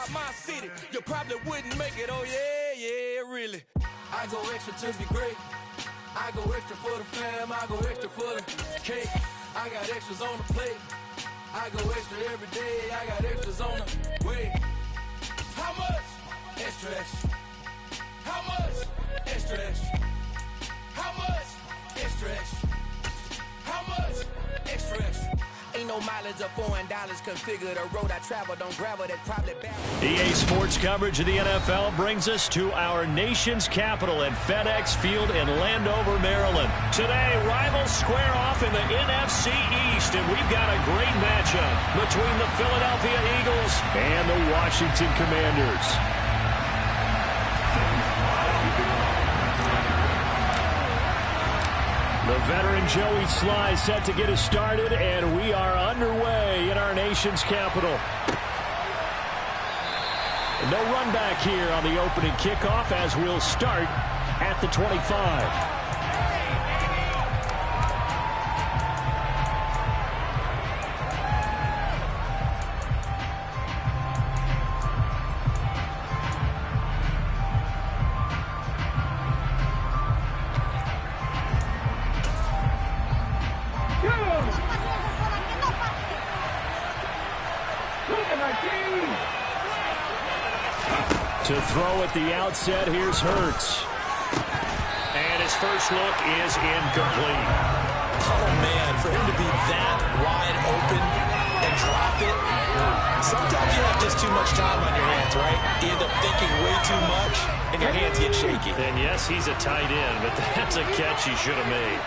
about my city, you probably wouldn't make it. Oh yeah, really. I go extra to be great. I go extra for the fam. I go extra for the cake. I got extras on the plate. I go extra every day. I got extras on the way. How much? Extra, extra. How much? Extra, extra. How much? Extra, extra. How much? Extra, extra. Ain't no mileage of $4 configure the road I travel. Don't gravel that probably bad. EA Sports coverage of the NFL brings us to our nation's capital at FedEx Field in Landover, Maryland. Today, rivals square off in the NFC East, and we've got a great matchup between the Philadelphia Eagles and the Washington Commanders. The veteran Joey Sly set to get us started, and we are underway in our nation's capital. No run back here on the opening kickoff as we'll start at the 25. To throw at the outset, here's Hurts. And his first look is incomplete. Oh, man, for him to be that wide open and drop it, sometimes you have just too much time on your hands, right? You end up thinking way too much, and your hands get shaky. And yes, he's a tight end, but that's a catch he should have made.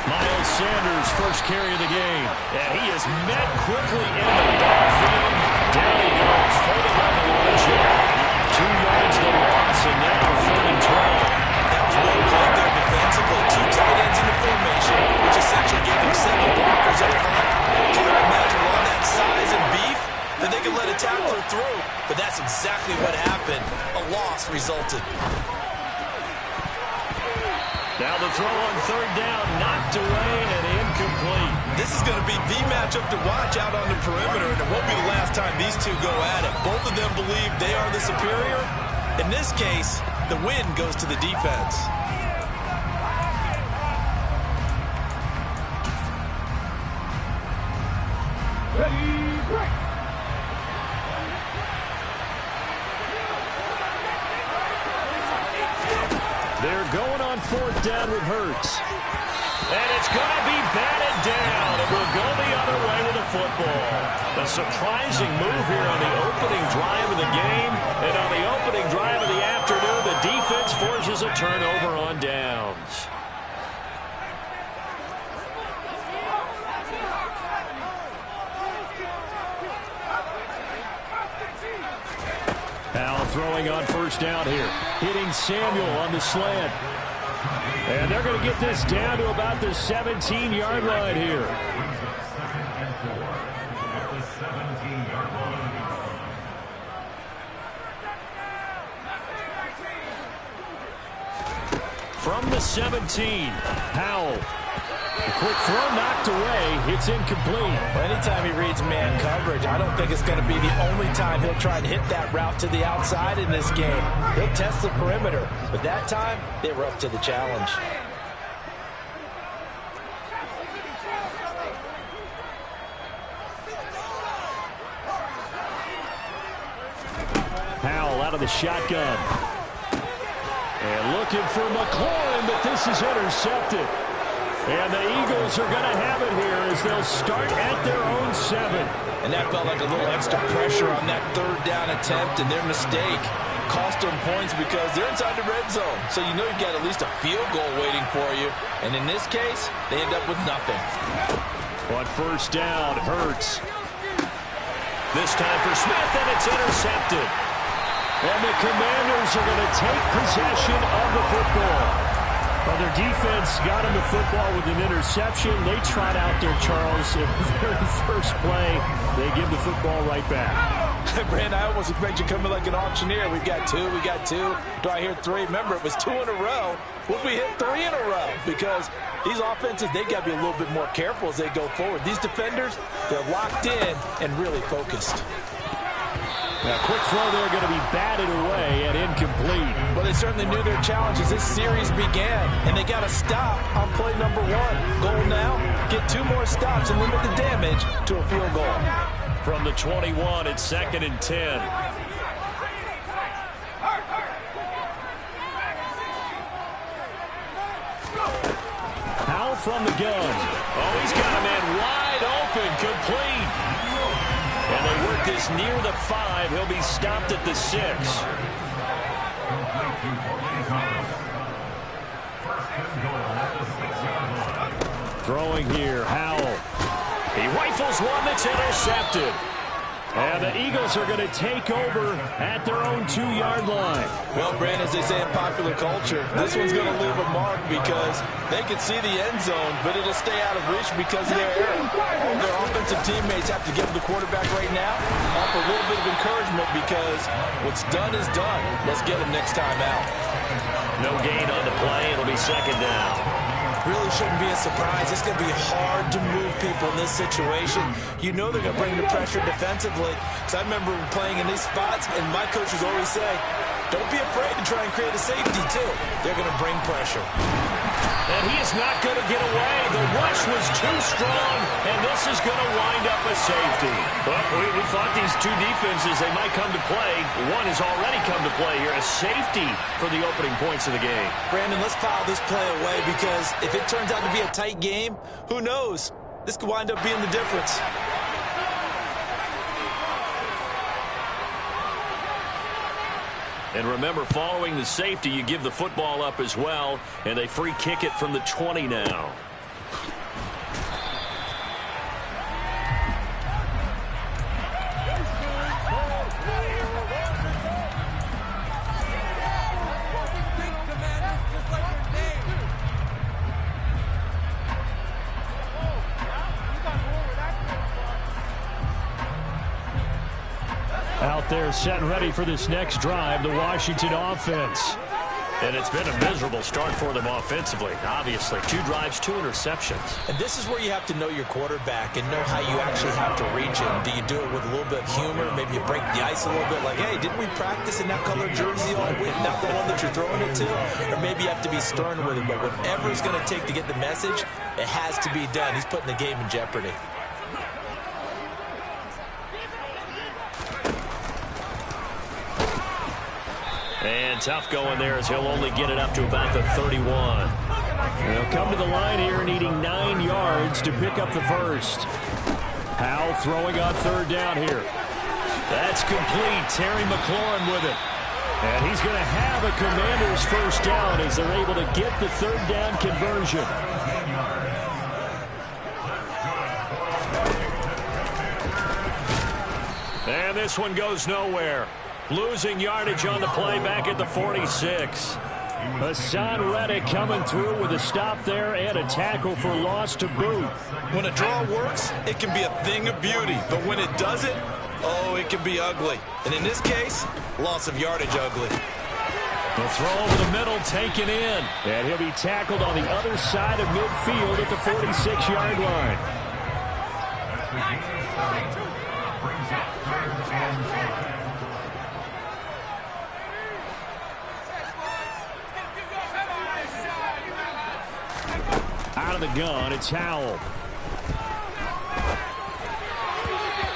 Miles Sanders, first carry of the game. And he is met quickly in the backfield. Down he goes, further by the line here. 2 yards the loss, and now 3rd and 12. That was well played there defensively. 2 tight ends in the formation, which essentially gave them 7 blockers up front. Can you imagine all that size and beef that they could let a tackler through? But that's exactly what happened. A loss resulted. Now the throw on 3rd down, knocked away and incomplete. This is going to be the matchup to watch out on the perimeter, and it won't be the last time these two go at it. Both of them believe they are the superior. In this case, the win goes to the defense. Ready, break. They're going on 4th down with Hurts. And it's going to be batted down. It will go the other way with the football. A surprising move here on the opening drive of the game. And on the opening drive of the afternoon, the defense forces a turnover on downs. Powell throwing on 1st down here. Hitting Samuel on the slant. And they're going to get this down to about the 17-yard line here. From the 17, Powell. A quick throw knocked away. It's incomplete. Well, anytime he reads man coverage, I don't think it's going to be the only time he'll try to hit that route to the outside in this game. He'll test the perimeter, but that time they were up to the challenge. Powell out of the shotgun. And looking for McLaurin, but this is intercepted. And the Eagles are going to have it here as they'll start at their own 7. And that felt like a little extra pressure on that 3rd down attempt, and their mistake cost them points because they're inside the red zone. So you know you've got at least a field goal waiting for you. And in this case, they end up with nothing. On 1st down, Hurts. This time for Smith, and it's intercepted. And the Commanders are going to take possession of the football. Well, their defense got him the football with an interception. They trot out there, Charles, in the very first play. They give the football right back. Brand, I almost expect you coming like an auctioneer. We got 2, we got 2. Do I hear 3? Remember, it was 2 in a row. Would we hit 3 in a row? Because these offenses, they got to be a little bit more careful as they go forward. These defenders, they're locked in and really focused. A quick throw there going to be batted away and incomplete. Well, they certainly knew their challenge as this series began, and they got to stop on play number 1. Goal now, get 2 more stops and limit the damage to a field goal. From the 21, it's 2nd and 10. Howell from the gun. Oh, he's got a man wide open, complete. And they work this near the 5. He'll be stopped at the 6. Throwing here, Howell. He rifles one that's intercepted. And the Eagles are going to take over at their own 2-yard line. Well, Brandon, as they say in popular culture, this one's going to leave a mark because they can see the end zone, but it'll stay out of reach because of their error. Their offensive teammates have to give the quarterback right now offer a little bit of encouragement because what's done is done. Let's get him next time out. No gain on the play. It'll be 2nd down. Really shouldn't be a surprise. It's going to be hard to move people in this situation. You know they're going to bring the pressure defensively. Because I remember playing in these spots, and my coaches always say, don't be afraid to try and create a safety, too. They're going to bring pressure. And he is not going to get away. The rush was too strong, and this is going to wind up a safety. But we thought these two defenses, they might come to play. One has already come to play here, a safety for the opening points of the game. Brandon, let's file this play away because if it turns out to be a tight game, who knows? This could wind up being the difference. And remember, following the safety, you give the football up as well, and they free kick it from the 20 now. Out there set and ready for this next drive, the Washington offense. And it's been a miserable start for them offensively, obviously. 2 drives, 2 interceptions. And this is where you have to know your quarterback and know how you actually have to reach him. Do you do it with a little bit of humor? Maybe you break the ice a little bit like, hey, didn't we practice in that color jersey all week, not the one that you're throwing it to? Or maybe you have to be stern with him. But whatever it's going to take to get the message, it has to be done. He's putting the game in jeopardy. And tough going there as he'll only get it up to about the 31. They'll come to the line here needing 9 yards to pick up the first. Howell throwing on 3rd down here. That's complete. Terry McLaurin with it. And he's going to have a Commanders first down as they're able to get the 3rd down conversion. And this one goes nowhere. Losing yardage on the play back at the 46. Hassan Reddick coming through with a stop there and a tackle for loss to boot. When a draw works, it can be a thing of beauty. But when it doesn't, oh, it can be ugly. And in this case, loss of yardage ugly. The throw over the middle taken in. And he'll be tackled on the other side of midfield at the 46-yard line. Out of the gun, it's Howell.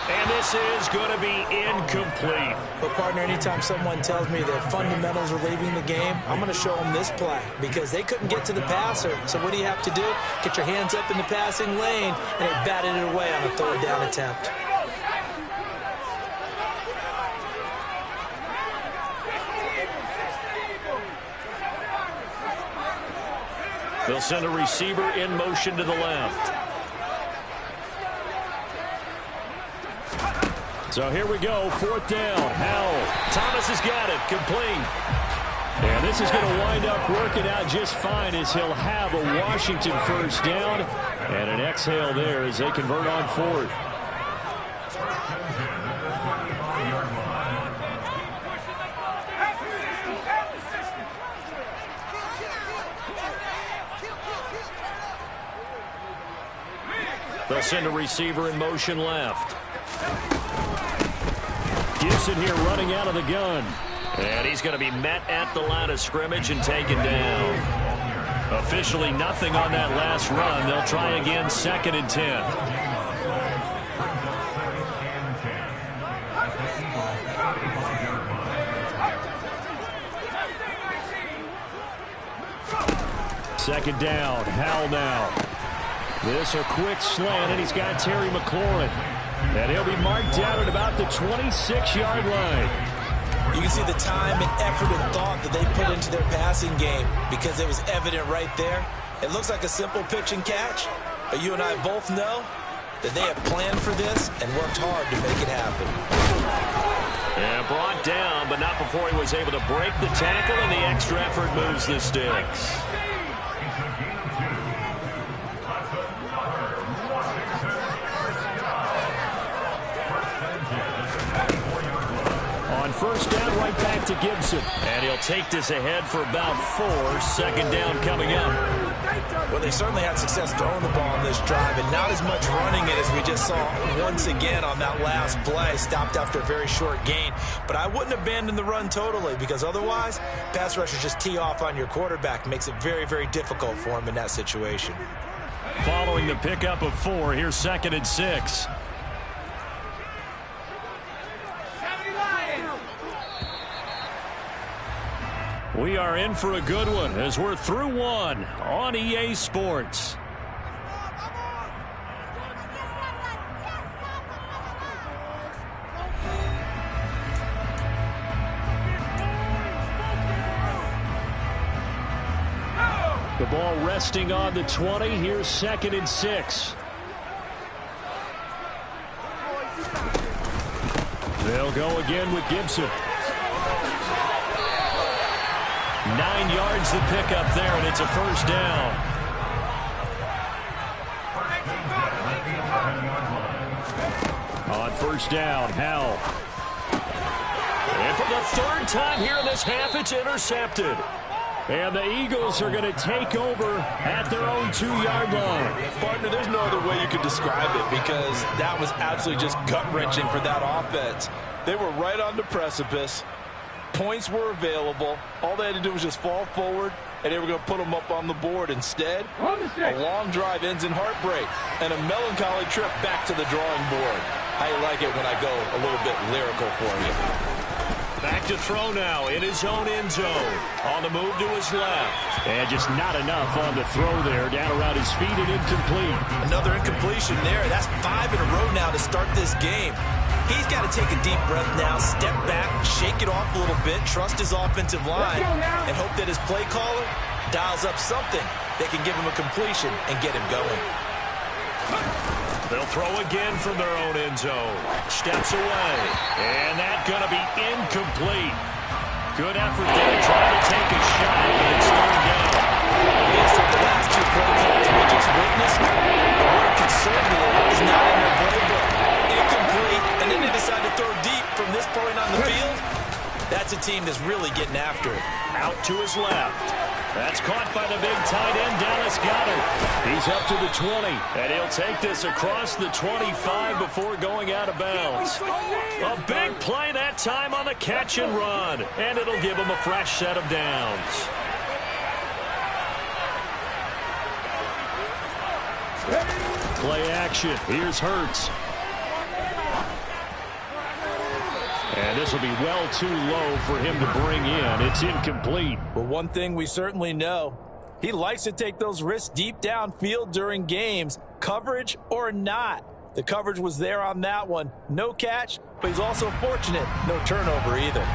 And this is going to be incomplete. But, partner, anytime someone tells me that fundamentals are leaving the game, I'm going to show them this play because they couldn't get to the passer. So what do you have to do? Get your hands up in the passing lane, and they batted it away on a 3rd down attempt. They'll send a receiver in motion to the left. So here we go, 4th down. Howell. Thomas has got it, complete. And this is going to wind up working out just fine as he'll have a Washington first down. And an exhale there as they convert on 4th. They'll send a receiver in motion left. Gibson here running out of the gun. And he's going to be met at the line of scrimmage and taken down. Officially nothing on that last run. They'll try again 2nd and 10. Second down, Howell now. This a quick slant, and he's got Terry McLaurin. And he'll be marked down at about the 26-yard line. You can see the time and effort and thought that they put into their passing game because it was evident right there. It looks like a simple pitch and catch, but you and I both know that they have planned for this and worked hard to make it happen. And brought down, but not before he was able to break the tackle, and the extra effort moves the sticks. On first down, right back to Gibson. And he'll take this ahead for about 4. 2nd down coming up. Well, they certainly had success throwing the ball on this drive, and not as much running it as we just saw once again on that last play. Stopped after a very short gain. But I wouldn't abandon the run totally, because otherwise, pass rushers just tee off on your quarterback. Makes it very, very difficult for him in that situation. Following the pickup of 4, here's 2nd and 6. We are in for a good one as we're through one on EA Sports. The ball resting on the 20. Here's 2nd and 6. They'll go again with Gibson. 9 yards to pick up there, and it's a first down. On first down, Howell. And for the 3rd time here in this half, it's intercepted. And the Eagles are going to take over at their own 2-yard line. Partner, there's no other way you could describe it, because that was absolutely just gut-wrenching for that offense. They were right on the precipice. Points were available. All they had to do was just fall forward, and they were going to put them up on the board. Instead, a long drive ends in heartbreak and a melancholy trip back to the drawing board. I like it when I go a little bit lyrical for you. Back to throw now in his own end zone. On the move to his left. And just not enough on the throw there. Down around his feet and incomplete. Another incompletion there. That's 5 in a row now to start this game. He's got to take a deep breath now, step back, shake it off a little bit, trust his offensive line, and hope that his play caller dials up something that can give him a completion and get him going. They'll throw again from their own end zone. Steps away. And that's going to be incomplete. Good effort there, trying to take a shot, but it's 3rd down. Based on the last 2 play calls we just witnessed, the word conservative is not in their playbook. Incomplete, and then they decide to throw deep from this point on the field. That's a team that's really getting after it. Out to his left. That's caught by the big tight end, Dallas Goedert. He's up to the 20, and he'll take this across the 25 before going out of bounds. A big play that time on the catch and run, and it'll give him a fresh set of downs. Play action. Here's Hurts. And this will be well too low for him to bring in. It's incomplete. But one thing we certainly know, he likes to take those risks deep downfield during games, coverage or not. The coverage was there on that one. No catch, but he's also fortunate. No turnover either.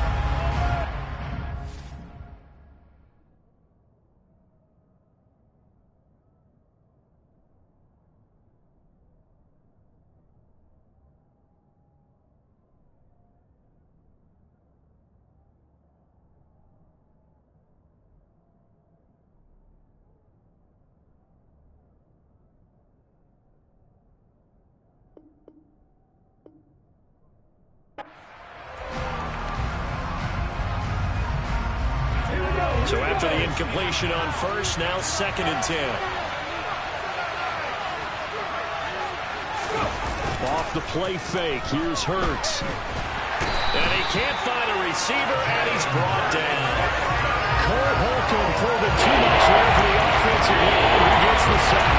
So after the incompletion on first, now 2nd and 10. the play fake. Here's Hurts. And he can't find a receiver, and he's brought down. Cole Holcomb proving too much there for the offensive line. He gets the sack.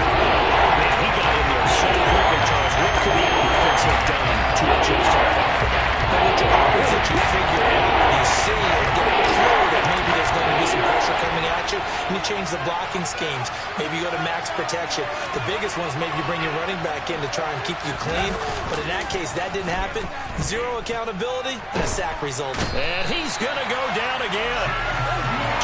Man, he got in there so quickly, Charles. What could the offense have done to adjust to that for that? But what you hope is that you figure out, you see and get a clue that maybe there's going to be some pressure coming at you, and you change the blocking schemes. Maybe you go to max protection. The biggest one is maybe you bring your running back in to try and keep you clean. But in that case, that didn't happen. Zero accountability, and a sack result. And he's going to go down again.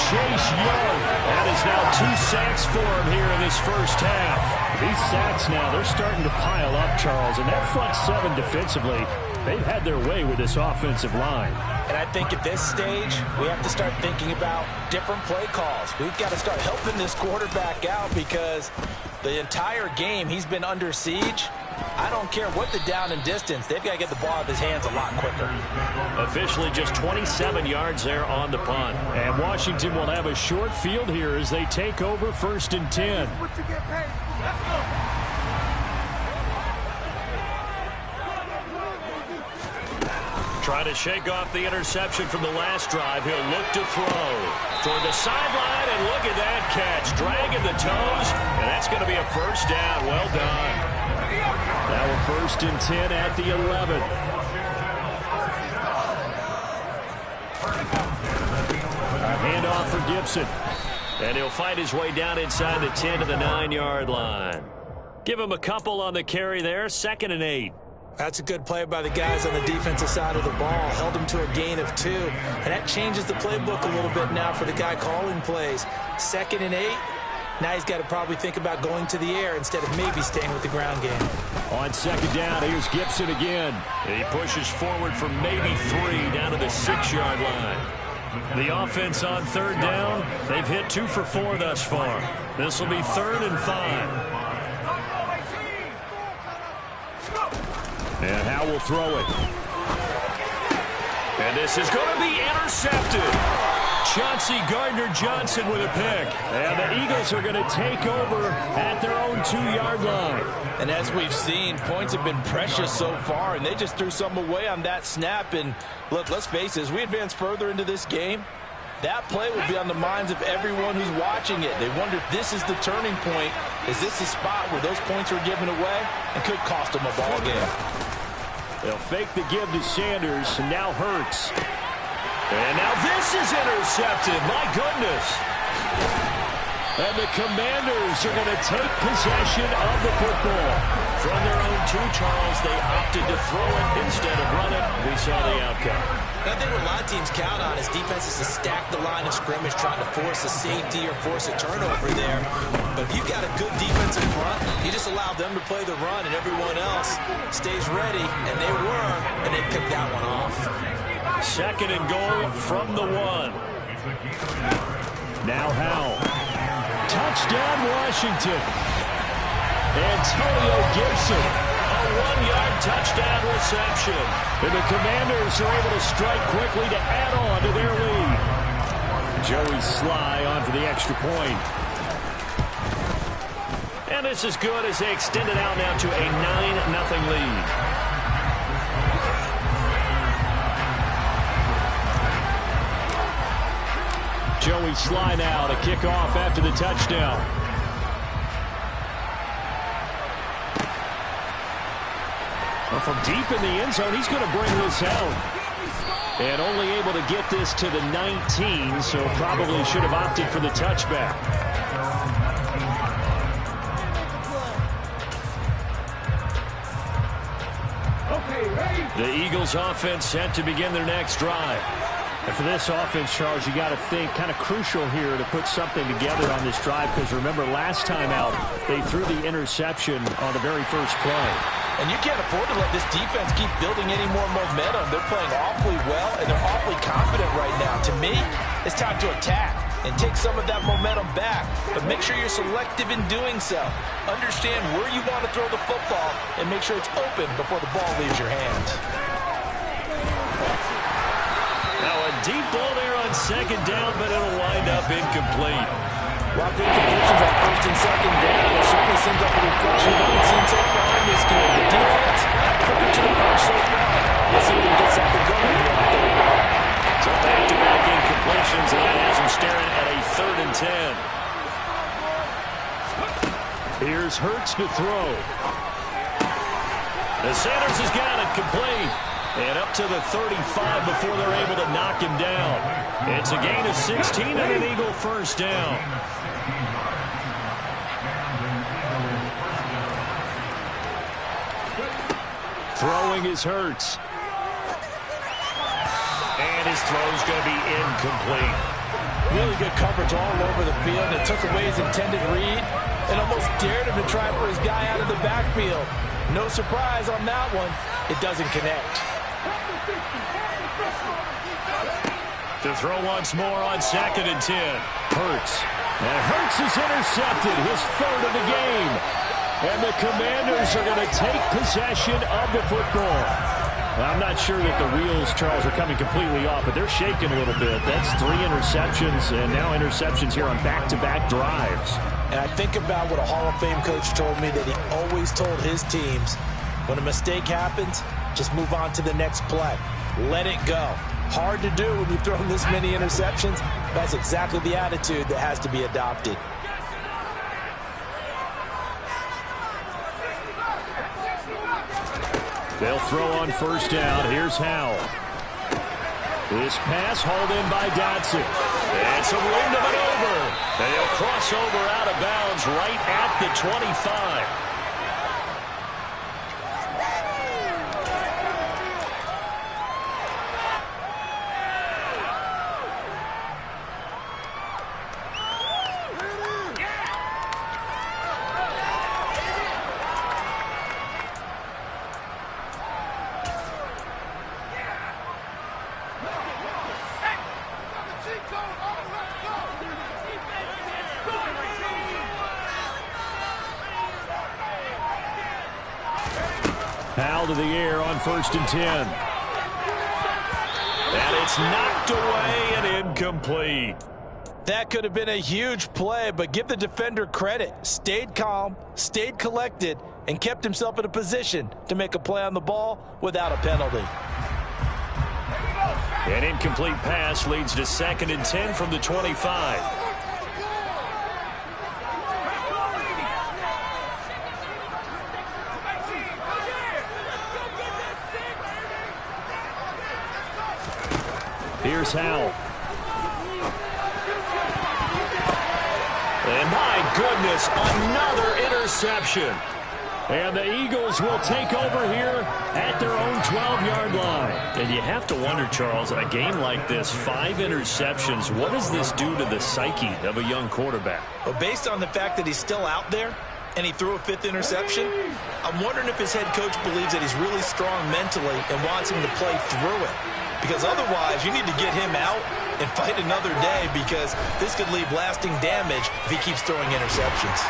Chase Young. That is now 2 sacks for him here in this first half. These sacks now, they're starting to pile up, Charles. And that front seven defensively, they've had their way with this offensive line. And I think at this stage, we have to start thinking about different play calls. We've got to start helping this quarterback out because the entire game he's been under siege. I don't care what the down and distance. They've got to get the ball out of his hands a lot quicker. Officially just 27 yards there on the punt. And Washington will have a short field here as they take over 1st and 10. What you get paid? Let's go. Try to shake off the interception from the last drive. He'll look to throw. Toward the sideline, and look at that catch. Dragging the toes, and that's going to be a first down. Well done. Now a 1st and 10 at the 11. A handoff for Gibson. And he'll fight his way down inside the 10 to the 9-yard line. Give him a couple on the carry there. 2nd and 8. That's a good play by the guys on the defensive side of the ball. Held him to a gain of 2. And that changes the playbook a little bit now for the guy calling plays. 2nd and 8. Now he's got to probably think about going to the air instead of maybe staying with the ground game. On 2nd down, here's Gibson again. And he pushes forward for maybe 3 down to the 6-yard line. The offense on 3rd down, they've hit 2 for 4 thus far. This will be 3rd and 5. And Howe will throw it. And this is going to be intercepted. Chauncey Gardner-Johnson with a pick. And the Eagles are going to take over at their own 2-yard line. And as we've seen, points have been precious so far, and they just threw some away on that snap. And look, let's face it, as we advance further into this game, that play will be on the minds of everyone who's watching it. They wonder if this is the turning point. Is this the spot where those points are given away and could cost them a ball game? They'll fake the give to Sanders, and now Hurts. And now this is intercepted. My goodness. And the Commanders are going to take possession of the football. From their own 2, Charles, they opted to throw it instead of run it. We saw the outcome. I think what a lot of teams count on is defenses to stack the line of scrimmage, trying to force a safety or force a turnover there. But if you've got a good defense in front, you just allow them to play the run, and everyone else stays ready, and they were, and they picked that one off. 2nd and goal from the 1. Now Howe. Touchdown, Washington. Antonio Gibson. A 1-yard touchdown reception. And the Commanders are able to strike quickly to add on to their lead. Joey Sly on for the extra point. And this is good as they extend it out now to a 9-0 lead. Joey Sly now to kick off after the touchdown. Well, from deep in the end zone, he's going to bring this out. And only able to get this to the 19, so probably should have opted for the touchback. The Eagles offense set to begin their next drive. And for this offense, Charles, you got to think kind of crucial here to put something together on this drive, because remember last time out they threw the interception on the very first play. And you can't afford to let this defense keep building any more momentum. They're playing awfully well, and they're awfully confident right now. To me, it's time to attack and take some of that momentum back. But make sure you're selective in doing so. Understand where you want to throw the football and make sure it's open before the ball leaves your hands. Now a deep ball there on 2nd down, but it'll wind up incomplete. While good conditions on first and second down, it certainly seems like a refreshing what we've seen so far in this game. The defense, quicker to the punch so far. Let's see if we can get something going here on third down. So back-to-back incompletions, and that has him staring at a 3rd and 10. Here's Hurts to throw. The Sanders has got it complete. And up to the 35 before they're able to knock him down. It's a gain of 16 and an Eagle first down. Throwing is Hurts. And his throw's going to be incomplete. Really good coverage all over the field. It took away his intended read and almost dared him to try for his guy out of the backfield. No surprise on that one. It doesn't connect. To throw once more on 2nd and 10. Hurts. And Hurts is intercepted, his 3rd of the game. And the Commanders are going to take possession of the football. I'm not sure that the wheels, Charles, are coming completely off, but they're shaking a little bit. That's 3 interceptions, and now interceptions here on back-to-back drives. And I think about what a Hall of Fame coach told me, that he always told his teams, when a mistake happens, just move on to the next play. Let it go. Hard to do when you've thrown this many interceptions. That's exactly the attitude that has to be adopted. They'll throw on first down. Here's Howell. This pass hauled in by Dotson. And some room to maneuver. They'll cross over out of bounds right at the 25. Howell to the air on 1st and 10. And it's knocked away and incomplete. That could have been a huge play, but give the defender credit. Stayed calm, stayed collected, and kept himself in a position to make a play on the ball without a penalty. An incomplete pass leads to 2nd and 10 from the 25. Here's Howell. And my goodness, another interception. And the Eagles will take over here at their own 12-yard line. And you have to wonder, Charles, a game like this, 5 interceptions, what does this do to the psyche of a young quarterback? Well, based on the fact that he's still out there and he threw a 5th interception, I'm wondering if his head coach believes that he's really strong mentally and wants him to play through it. Because otherwise, you need to get him out and fight another day, because this could leave lasting damage if he keeps throwing interceptions.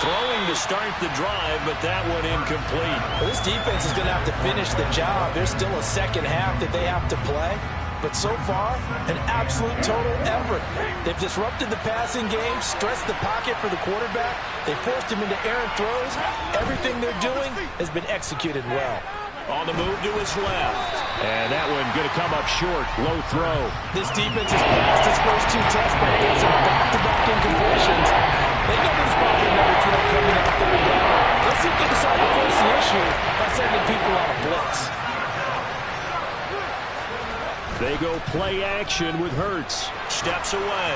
Throwing to start the drive, but that one incomplete. Well, this defense is going to have to finish the job. There's still a second half that they have to play. But so far, an absolute total effort. They've disrupted the passing game, stressed the pocket for the quarterback. They forced him into errant throws. Everything they're doing has been executed well. On the move to his left. And that one going to come up short. Low throw. This defense has passed its first 2 tests by forcing back-to-back incompletions. They know there's probably another throw coming out third down. Let's see if they decide to force the issue by sending people on a blitz. They go play action with Hurts. Steps away.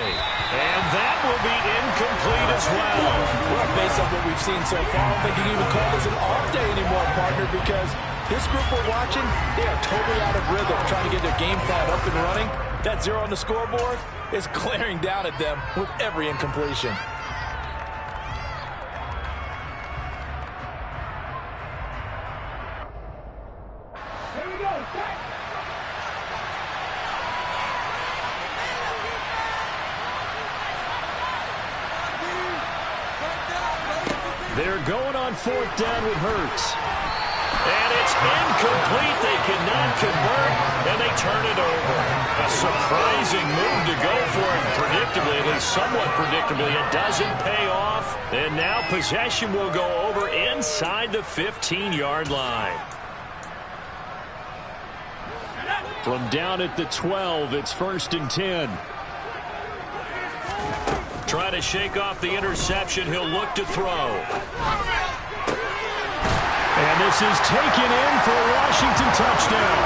And that will be incomplete as well. Well, based on what we've seen so far, I don't think you can even call this an off day anymore, partner, because this group we're watching, they are totally out of rhythm, trying to get their game plan up and running. That 0 on the scoreboard is glaring down at them with every incompletion. Here we go. They're going on 4th down with Hurts. And it's incomplete. They cannot convert, and they turn it over. A surprising move to go for it. predictably, at least somewhat predictably, it doesn't pay off. And now possession will go over inside the 15-yard line. From down at the 12, it's 1st and 10. Trying to shake off the interception. He'll look to throw. And this is taken in for a Washington touchdown.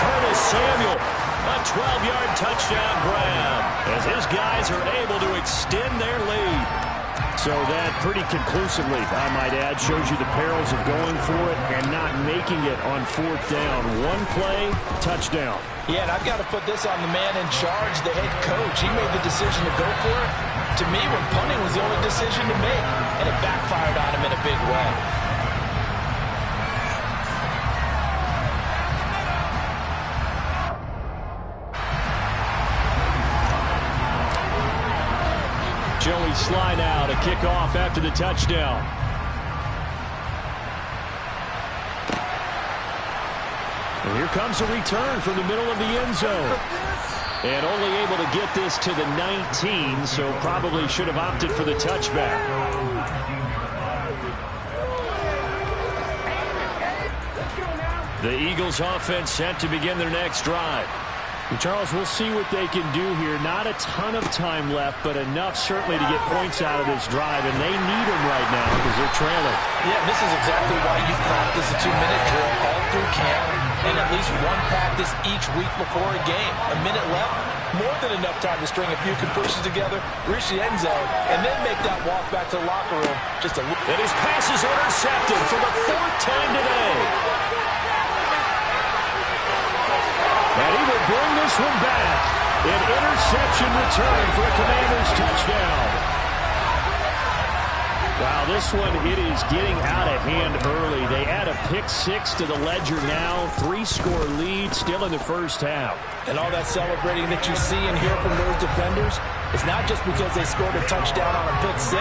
Curtis Samuel, a 12-yard touchdown grab, as his guys are able to extend their lead. So that pretty conclusively, I might add, shows you the perils of going for it and not making it on 4th down. One play, touchdown. Yeah, and I've got to put this on the man in charge, the head coach. He made the decision to go for it. To me, when punting was the only decision to make, and it backfired on him in a big way. Joey Slye now to kick off after the touchdown. And here comes a return from the middle of the end zone. And only able to get this to the 19, so probably should have opted for the touchback. The Eagles offense set to begin their next drive. And Charles, we'll see what they can do here. Not a ton of time left, but enough certainly to get points out of this drive, and they need them right now because they're trailing. Yeah, this is exactly why you practice a 2-minute drill all through camp and at least one practice each week before a game. A minute left, more than enough time to string a few completions together, reach the end zone, and then make that walk back to the locker room just a little. And his pass is intercepted for the 4th time today. And he will bring this one back. An interception return for a Commanders touchdown. Wow, this one, it is getting out of hand early. They add a pick-6 to the ledger now. 3-score lead still in the first half. And all that celebrating that you see and hear from those defenders, it's not just because they scored a touchdown on a pick-6.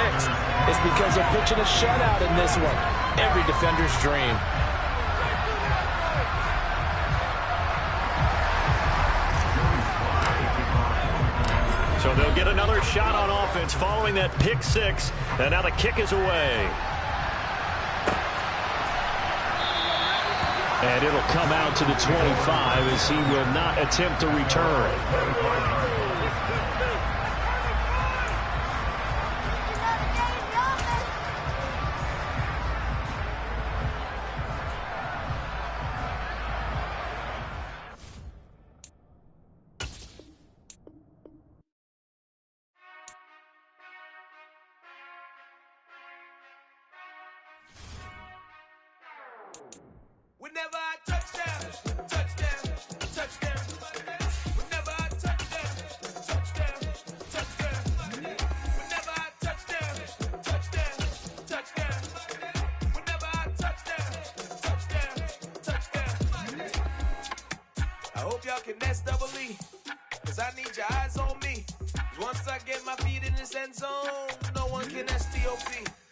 It's because they're pitching a shutout in this one. Every defender's dream. So they'll get another shot on offense following that pick-6. And now the kick is away. And it'll come out to the 25 as he will not attempt to return. Whenever I touchdown, touchdown, touchdown. Whenever I touchdown, touchdown, touchdown. Whenever I touchdown, touchdown, touchdown. Whenever I touchdown, touchdown, touchdown. I hope y'all can nest double E, cause I need your eyes on me. Once I get my feet in this end zone, no one can STOP.